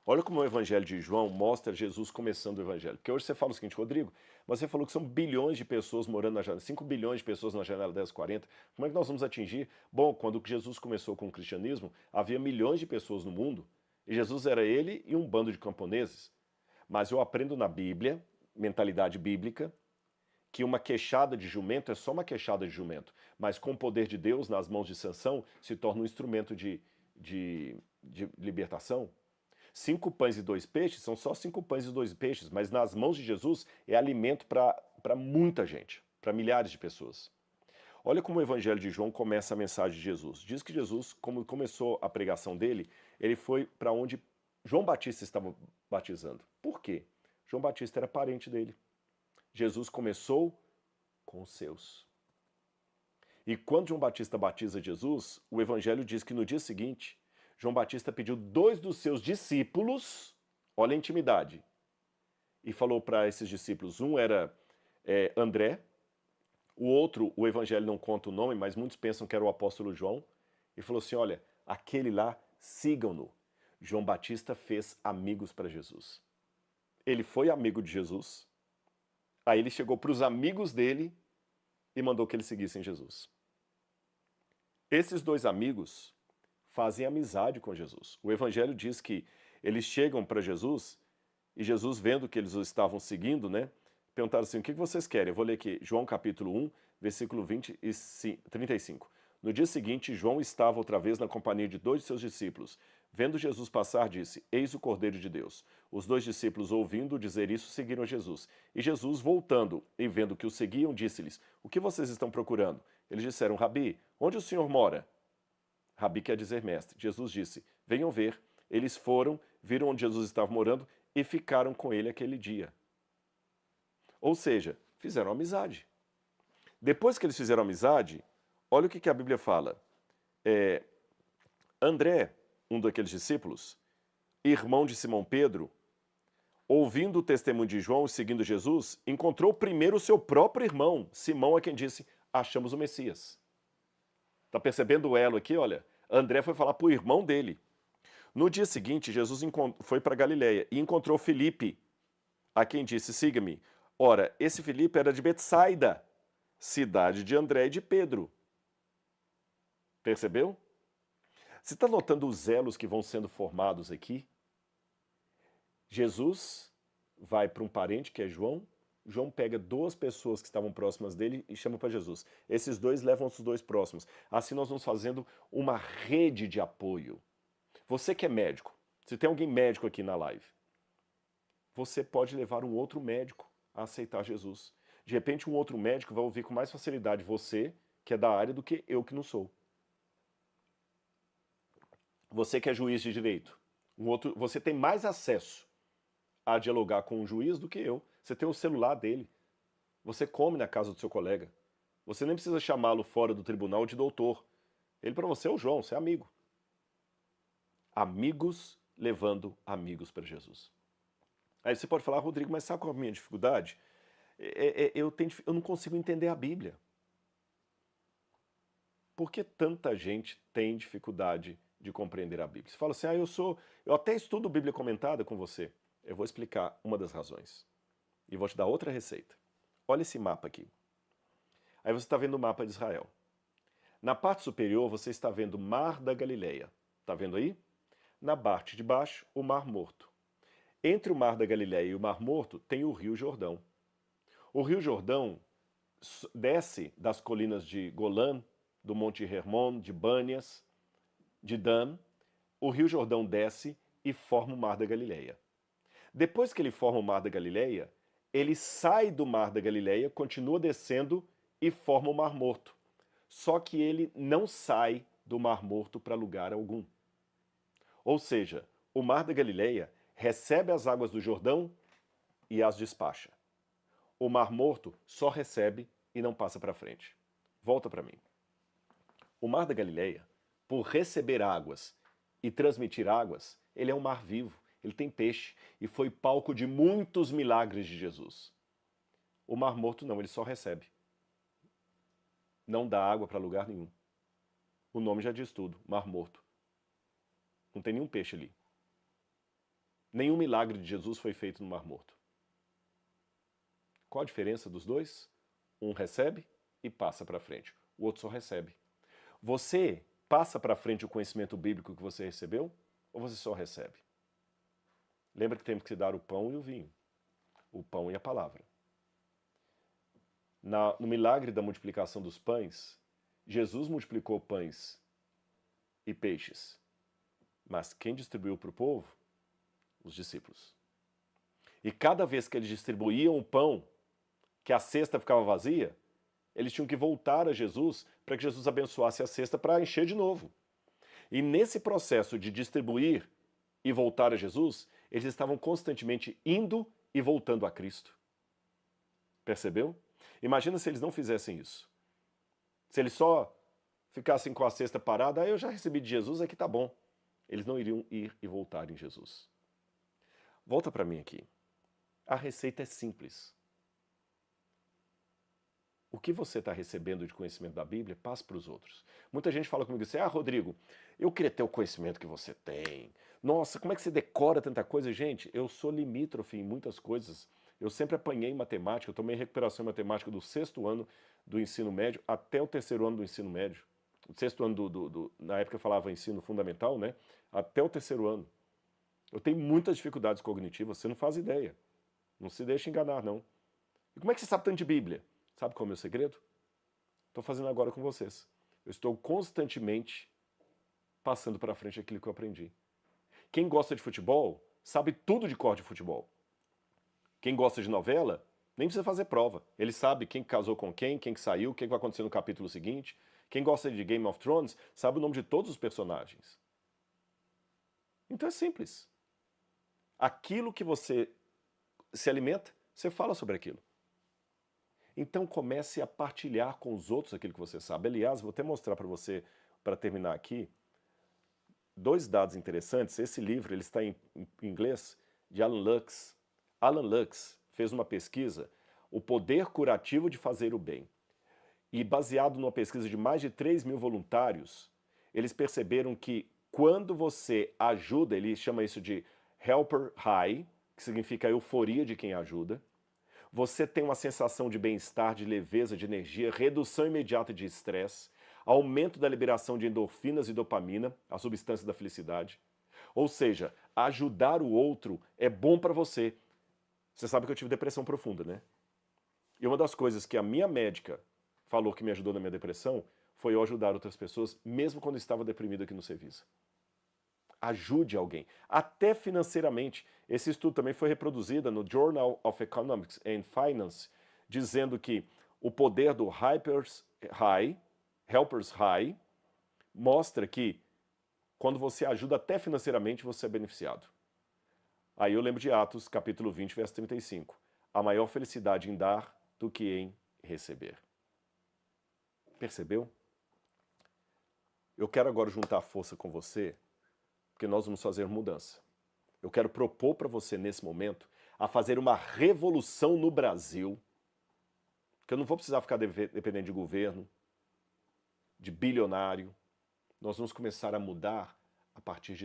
Olha como o Evangelho de João mostra Jesus começando o Evangelho. Porque hoje você fala o seguinte, Rodrigo, mas você falou que são bilhões de pessoas morando na janela, 5 bilhões de pessoas na janela 1040. Como é que nós vamos atingir? Bom, quando Jesus começou com o cristianismo, havia milhões de pessoas no mundo, e Jesus era ele e um bando de camponeses. Mas eu aprendo na Bíblia, mentalidade bíblica, que uma queixada de jumento é só uma queixada de jumento, mas com o poder de Deus nas mãos de Sansão se torna um instrumento de libertação. 5 pães e 2 peixes são só 5 pães e 2 peixes, mas nas mãos de Jesus é alimento para muita gente, para milhares de pessoas. Olha como o Evangelho de João começa a mensagem de Jesus. Diz que Jesus, como começou a pregação dele, ele foi para onde João Batista estava batizando. Por quê? João Batista era parente dele. Jesus começou com os seus. E quando João Batista batiza Jesus, o Evangelho diz que no dia seguinte, João Batista pediu 2 dos seus discípulos, olha a intimidade, e falou para esses discípulos, um era André, o outro, o Evangelho não conta o nome, mas muitos pensam que era o apóstolo João, e falou assim, olha, aquele lá, sigam-no. João Batista fez amigos para Jesus. Ele foi amigo de Jesus, aí ele chegou para os amigos dele e mandou que eles seguissem Jesus. Esses 2 amigos fazem amizade com Jesus. O Evangelho diz que eles chegam para Jesus e Jesus, vendo que eles o estavam seguindo, né, perguntaram assim, o que vocês querem? Eu vou ler aqui, João capítulo 1, versículo 20 e 35. No dia seguinte, João estava outra vez na companhia de 2 de seus discípulos. Vendo Jesus passar, disse, eis o Cordeiro de Deus. Os 2 discípulos, ouvindo dizer isso, seguiram Jesus. E Jesus, voltando e vendo que o seguiam, disse-lhes, o que vocês estão procurando? Eles disseram, Rabi, onde o Senhor mora? Rabi quer dizer mestre. Jesus disse, venham ver. Eles foram, viram onde Jesus estava morando e ficaram com ele aquele dia. Ou seja, fizeram amizade. Depois que eles fizeram amizade, olha o que a Bíblia fala. André, um daqueles discípulos, irmão de Simão Pedro, ouvindo o testemunho de João e seguindo Jesus, encontrou primeiro o seu próprio irmão, Simão, a quem disse, achamos o Messias. Está percebendo o elo aqui? Olha, André foi falar para o irmão dele. No dia seguinte, Jesus foi para Galiléia e encontrou Filipe, a quem disse, siga-me. Ora, esse Filipe era de Betsaida, cidade de André e de Pedro. Percebeu? Você está notando os elos que vão sendo formados aqui? Jesus vai para um parente, que é João. João pega 2 pessoas que estavam próximas dele e chama para Jesus. Esses 2 levam os 2 próximos. Assim nós vamos fazendo uma rede de apoio. Você que é médico, se tem alguém médico aqui na live, você pode levar um outro médico a aceitar Jesus. De repente um outro médico vai ouvir com mais facilidade você, que é da área, do que eu que não sou. Você que é juiz de direito, você tem mais acesso a dialogar com um juiz do que eu. Você tem o celular dele. Você come na casa do seu colega. Você nem precisa chamá-lo fora do tribunal de doutor. Ele para você é o João, você é amigo. Amigos levando amigos para Jesus. Aí você pode falar, Rodrigo, mas sabe qual é a minha dificuldade? Eu não consigo entender a Bíblia. Por que tanta gente tem dificuldade de compreender a Bíblia? Você fala assim, eu até estudo Bíblia comentada com você. Eu vou explicar uma das razões. E vou te dar outra receita. Olha esse mapa aqui. Aí você está vendo o mapa de Israel. Na parte superior você está vendo o Mar da Galileia. Está vendo aí? Na parte de baixo, o Mar Morto. Entre o Mar da Galileia e o Mar Morto tem o Rio Jordão. O Rio Jordão desce das colinas de Golã, do Monte Hermon, de Bânias, de Dan. O Rio Jordão desce e forma o Mar da Galileia. Depois que ele forma o Mar da Galileia, ele sai do Mar da Galileia, continua descendo e forma o Mar Morto. Só que ele não sai do Mar Morto para lugar algum. Ou seja, o Mar da Galileia recebe as águas do Jordão e as despacha. O Mar Morto só recebe e não passa para frente. Volta para mim. O Mar da Galileia, por receber águas e transmitir águas, ele é um mar vivo, ele tem peixe e foi palco de muitos milagres de Jesus. O Mar Morto não, ele só recebe. Não dá água para lugar nenhum. O nome já diz tudo, Mar Morto. Não tem nenhum peixe ali. Nenhum milagre de Jesus foi feito no Mar Morto. Qual a diferença dos dois? Um recebe e passa para frente. O outro só recebe. Você passa para frente o conhecimento bíblico que você recebeu ou você só recebe? Lembra que temos que dar o pão e o vinho. O pão e a palavra. No milagre da multiplicação dos pães, Jesus multiplicou pães e peixes. Mas quem distribuiu para o povo? Os discípulos. E cada vez que eles distribuíam o pão, que a cesta ficava vazia, eles tinham que voltar a Jesus para que Jesus abençoasse a cesta para encher de novo. E nesse processo de distribuir e voltar a Jesus, eles estavam constantemente indo e voltando a Cristo. Percebeu? Imagina se eles não fizessem isso. Se eles só ficassem com a cesta parada, eu já recebi de Jesus, aqui tá bom. Eles não iriam ir e voltar em Jesus. Volta para mim aqui. A receita é simples. O que você está recebendo de conhecimento da Bíblia, passe para os outros. Muita gente fala comigo assim, Rodrigo, eu queria ter o conhecimento que você tem. Nossa, como é que você decora tanta coisa? Gente, eu sou limítrofe em muitas coisas. Eu sempre apanhei em matemática, eu tomei recuperação em matemática do 6º ano do ensino médio até o 3º ano do ensino médio. O 6º ano, na época eu falava ensino fundamental, né? Até o 3º ano. Eu tenho muitas dificuldades cognitivas, você não faz ideia. Não se deixe enganar, não. E como é que você sabe tanto de Bíblia? Sabe qual é o meu segredo? Estou fazendo agora com vocês. Eu estou constantemente passando para frente aquilo que eu aprendi. Quem gosta de futebol, sabe tudo de cor de futebol. Quem gosta de novela, nem precisa fazer prova. Ele sabe quem casou com quem que saiu, o que vai acontecer no capítulo seguinte. Quem gosta de Game of Thrones, sabe o nome de todos os personagens. Então é simples. Aquilo que você se alimenta, você fala sobre aquilo. Então comece a partilhar com os outros aquilo que você sabe. Aliás, vou até mostrar para você, para terminar aqui, 2 dados interessantes. Esse livro ele está em inglês, de Alan Lux. Alan Lux fez uma pesquisa, O Poder Curativo de Fazer o Bem. E baseado numa pesquisa de mais de 3.000 voluntários, eles perceberam que quando você ajuda, ele chama isso de helper high, que significa a euforia de quem ajuda, você tem uma sensação de bem-estar, de leveza, de energia, redução imediata de estresse, aumento da liberação de endorfinas e dopamina, a substância da felicidade. Ou seja, ajudar o outro é bom para você. Você sabe que eu tive depressão profunda, né? E uma das coisas que a minha médica falou que me ajudou na minha depressão foi eu ajudar outras pessoas, mesmo quando estava deprimido aqui no Cevisa. Ajude alguém, até financeiramente. Esse estudo também foi reproduzido no Journal of Economics and Finance, dizendo que o poder do Helpers High, mostra que quando você ajuda até financeiramente, você é beneficiado. Aí eu lembro de Atos, capítulo 20, verso 35. Há maior felicidade em dar do que em receber. Percebeu? Eu quero agora juntar força com você, porque nós vamos fazer mudança. Eu quero propor para você, nesse momento, a fazer uma revolução no Brasil, que eu não vou precisar ficar dependendo de governo, de bilionário. Nós vamos começar a mudar a partir de nós.